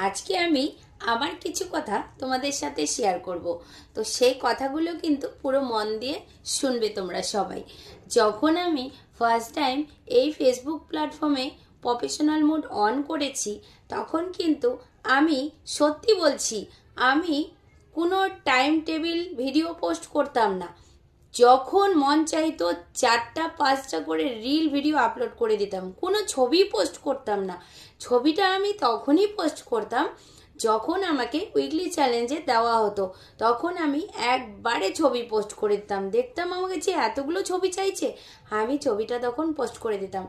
আজকে আমি আমার কিছু কথা তোমাদের সাথে শেয়ার করব। তো সেই কথাগুলো কিন্তু পুরো মন দিয়ে শুনবে তোমরা সবাই। যখন আমি ফার্স্ট টাইম এই ফেসবুক প্ল্যাটফর্মে প্রফেশনাল মোড অন করেছি, তখন কিন্তু আমি সত্যি বলছি, আমি কোনো টাইম টেবিল ভিডিও পোস্ট করতাম না। যখন মন চাইতো 4টা 5টা করে রিল ভিডিও আপলোড করে দিতাম, কোনো ছবি পোস্ট করতাম না। ছবিটা আমি তখনই পোস্ট করতাম যখন আমাকে উইকলি চ্যালেঞ্জে দেওয়া হতো, তখন আমি একবারে ছবি পোস্ট করে দিতাম। দেখতাম আমাকে যে এতগুলো ছবি চাইছে, আমি ছবিটা তখন পোস্ট করে দিতাম।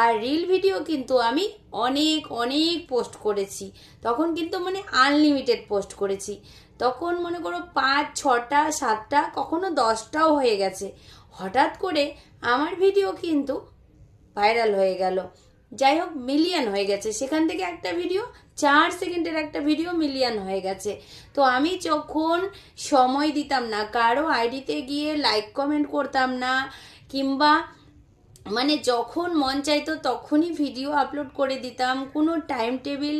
আর রিল ভিডিও কিন্তু আমি অনেক অনেক পোস্ট করেছি, তখন কিন্তু মানে আনলিমিটেড পোস্ট করেছি। তখন মনে করো 5 6টা 7টা কখনো 10টাও হয়ে গেছে। হঠাৎ করে আমার ভিডিও কিন্তু ভাইরাল হয়ে গেল, যাই হোক মিলিয়ন হয়ে গেছে। সেখান থেকে একটা ভিডিও 4 সেকেন্ডের একটা ভিডিও মিলিয়ন হয়ে গেছে। তো আমি যখন সময় দিতাম না, কারো আইডিতে গিয়ে লাইক কমেন্ট করতাম না, কিংবা মানে যখন মন চাইতো তখনই ভিডিও আপলোড করে দিতাম। কোনো টাইম টেবিল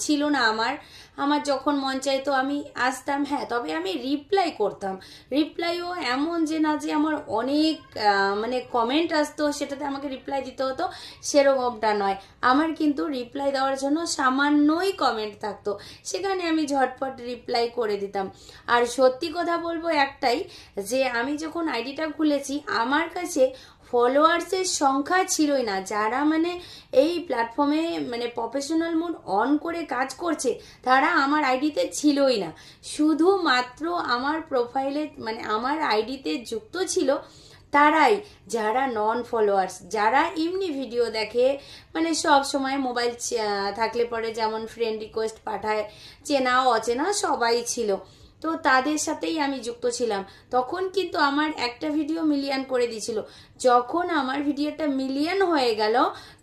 ছিল না আমার। আমার যখন মন চাইতো আমি আসতাম, হ্যাঁ তবে আমি রিপ্লাই করতাম। রিপ্লাইও এমন যে না যে আমার অনেক মানে কমেন্ট আসতো সেটাতে আমাকে রিপ্লাই দিতে হতো, সেরকমটা নয়। আমার কিন্তু রিপ্লাই দেওয়ার জন্য সামান্যই কমেন্ট থাকতো, সেখানে আমি ঝটপট রিপ্লাই করে দিতাম। আর সত্যি কথা বলবো একটাই, যে আমি যখন আইডিটা খুলেছি আমার কাছে ফলোয়ার্সের সংখ্যা ছিলই না। যারা মানে এই প্ল্যাটফর্মে মানে প্রফেশনাল মোড অন করে কাজ করছে তারা আমার আইডিতে ছিলই না। শুধুমাত্র আমার প্রোফাইলে মানে আমার আইডিতে যুক্ত ছিল তারাই, যারা নন ফলোয়ার্স, যারা এমনি ভিডিও দেখে, মানে সব সময় মোবাইল থাকলে পরে যেমন ফ্রেন্ড রিকোয়েস্ট পাঠায়, চেনা অচেনা সবাই ছিল। তো তাদের সাথেই আমি যুক্ত ছিলাম। তখন কিন্তু আমার একটা ভিডিও মিলিয়ন করে দিয়েছিল। যখন আমার ভিডিওটা মিলিয়ন হয়ে গেল,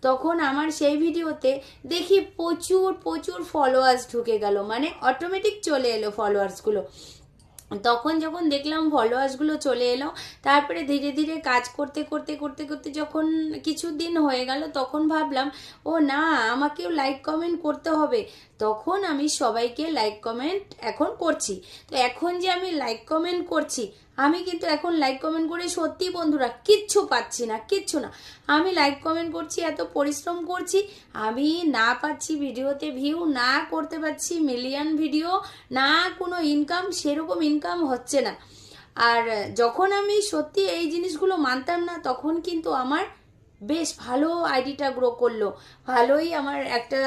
তখন আমার সেই ভিডিওতে দেখি প্রচুর প্রচুর ফলোয়ার্স ঢুকে গেল, মানে অটোমেটিক চলে এলো ফলোয়ার্সগুলো। তখন যখন দেখলাম ফলোয়ার্সগুলো চলে এলো, তারপরে ধীরে ধীরে কাজ করতে করতে করতে করতে যখন কিছুদিন হয়ে গেল, তখন ভাবলাম ও না, আমাকেও লাইক কমেন্ট করতে হবে। তখন আমি সবাইকে লাইক কমেন্ট এখন করছি। তো এখন যে আমি লাইক কমেন্ট করছি, আমি কিন্তু এখন লাইক কমেন্ট করে সত্যি বন্ধুরা কিচ্ছু পাচ্ছি না, কিচ্ছু না। আমি লাইক কমেন্ট করছি, এত পরিশ্রম করছি, আমি না পাচ্ছি ভিডিওতে ভিউ, না করতে পারছি মিলিয়ন ভিডিও, না কোনো ইনকাম, সেরকম ইনকাম হচ্ছে না। আর যখন আমি সত্যি এই জিনিসগুলো মানতাম না, তখন কিন্তু আমার বেশ ভালো আইডিটা গ্রো করলো। ভালোই আমার একটা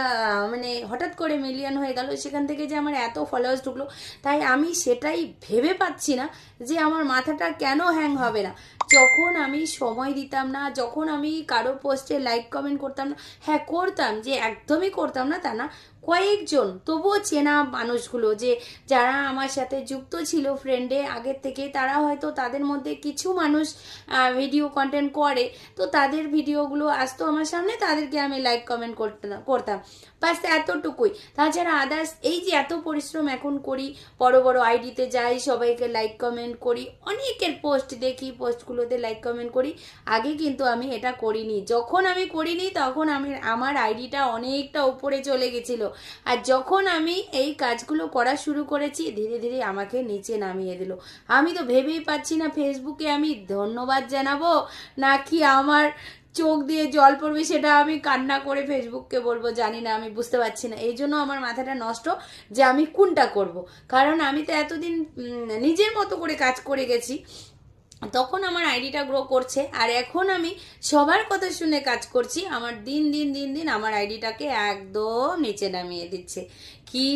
মানে হঠাৎ করে মিলিয়ন হয়ে গেল, সেখান থেকে যে আমার এত ফলোয়ার্স ঢুকলো, তাই আমি সেটাই ভেবে পাচ্ছি না যে আমার মাথাটা কেন হ্যাং হবে না। যখন আমি সময় দিতাম না, যখন আমি কারো পোস্টে লাইক কমেন্ট করতাম না, হ্যাঁ করতাম, যে একদমই করতাম না তা না, কয়েকজন তবুও চেনা মানুষগুলো যে যারা আমার সাথে যুক্ত ছিল ফ্রেন্ডে আগের থেকে, তারা হয়তো তাদের মধ্যে কিছু মানুষ ভিডিও কন্টেন্ট করে, তো তাদের ভিডিওগুলো আসতো আমার সামনে, তাদেরকে আমি লাইক কমেন্ট করতাম, বাস এতটুকুই। তাছাড়া আদার্স এই যে এত পরিশ্রম এখন করি, বড় বড় আইডিতে যাই, সবাইকে লাইক কমেন্ট করি, অনেকের পোস্ট দেখি, পোস্টগুলোতে লাইক কমেন্ট করি, আগে কিন্তু আমি এটা করিনি। যখন আমি করিনি তখন আমার আইডিটা অনেকটা উপরে চলে গেছিল। আর যখন আমি এই কাজগুলো করা শুরু করেছি, ধীরে ধীরে আমাকে নিচে নামিয়ে দিল। আমি তো ভেবেই পাচ্ছি না ফেসবুকে আমি ধন্যবাদ জানাবো নাকি আমার চোখ দিয়ে জল পড়বে, সেটা আমি কান্না করে ফেসবুককে বলবো, জানি না, আমি বুঝতে পারছি না। এই জন্য আমার মাথাটা নষ্ট যে আমি কোনটা করব। কারণ আমি তো এতদিন নিজের মতো করে কাজ করে গেছি, তখন আমার আইডিটা গ্রো করছে, আর এখন আমি সবার কথা শুনে কাজ করছি, আমার দিন দিন দিন দিন আমার আইডিটাকে একদম নিচে নামিয়ে দিচ্ছে। কি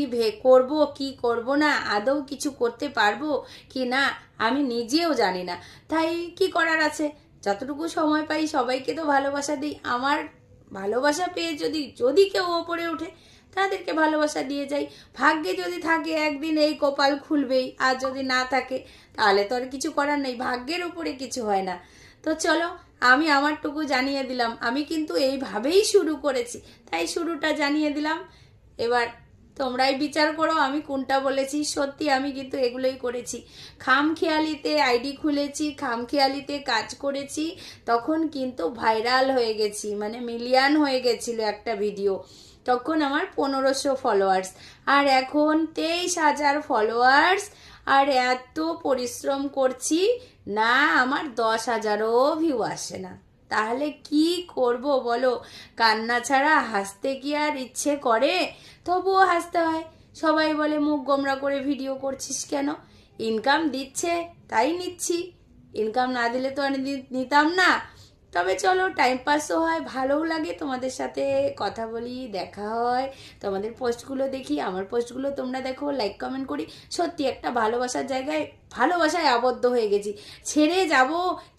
করব কি করব না, আদৌ কিছু করতে পারবো কি না আমি নিজেও জানি না। তাই কি করার আছে, যতটুকু সময় পাই সবাইকে তো ভালোবাসা দিই। আমার ভালোবাসা পেয়ে যদি যদি কেউ ওপরে ওঠে, তাদেরকে ভালোবাসা দিয়ে যাই। ভাগ্যে যদি থাকে একদিন এই কপাল খুলবেই, আর যদি না থাকে তাহলে তো আর কিছু করার নেই, ভাগ্যের উপরে কিছু হয় না। তো চলো, আমি আমারটুকু জানিয়ে দিলাম, আমি কিন্তু এইভাবেই শুরু করেছি, তাই শুরুটা জানিয়ে দিলাম। এবার তোমরাই বিচার করো আমি কোনটা বলেছি। সত্যি আমি কিন্তু এগুলোই করেছি, খামখেয়ালিতে আইডি খুলেছি, খামখেয়ালিতে কাজ করেছি, তখন কিন্তু ভাইরাল হয়ে গেছি, মানে মিলিয়ন হয়ে গেছিল একটা ভিডিও। তখন আমার 1500 ফলোয়ার্স, আর এখন 23,000 ফলোয়ার্স। আর এত পরিশ্রম করছি না, আমার 10,000ও ভিউ আসে না। তাহলে কি করব বলো? কান্না ছাড়া হাসতে কি আর ইচ্ছে করে? তবুও হাসতে হয়। সবাই বলে মুখ গোমরা করে ভিডিও করছিস কেন? ইনকাম দিচ্ছে তাই নিচ্ছি, ইনকাম না দিলে তো আর নিতাম না। তবে চলো, টাইম পাসও হয়, ভালোও লাগে, তোমাদের সাথে কথা বলি, দেখা হয়, তোমাদের পোস্টগুলো দেখি, আমার পোস্টগুলো তোমরা দেখো, লাইক কমেন্ট করি। সত্যি একটা ভালোবাসার জায়গায় ভালোবাসায় আবদ্ধ হয়ে গেছি। ছেড়ে যাব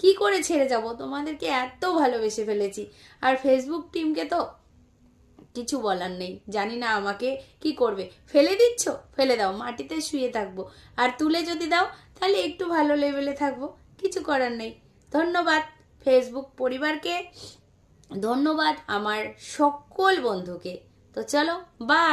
কি করে? ছেড়ে যাব? তোমাদেরকে এত ভালোবেসে ফেলেছি। আর ফেসবুক টিমকে তো কিছু বলার নেই, জানি না আমাকে কি করবে। ফেলে দিচ্ছ, ফেলে দাও, মাটিতে শুয়ে থাকবো। আর তুলে যদি দাও তাহলে একটু ভালো লেভেলে থাকবো, কিছু করার নেই। ধন্যবাদ ফেসবুক পরিবারকে, ধন্যবাদ আমার সকল বন্ধুকে। তো চলো, বাই।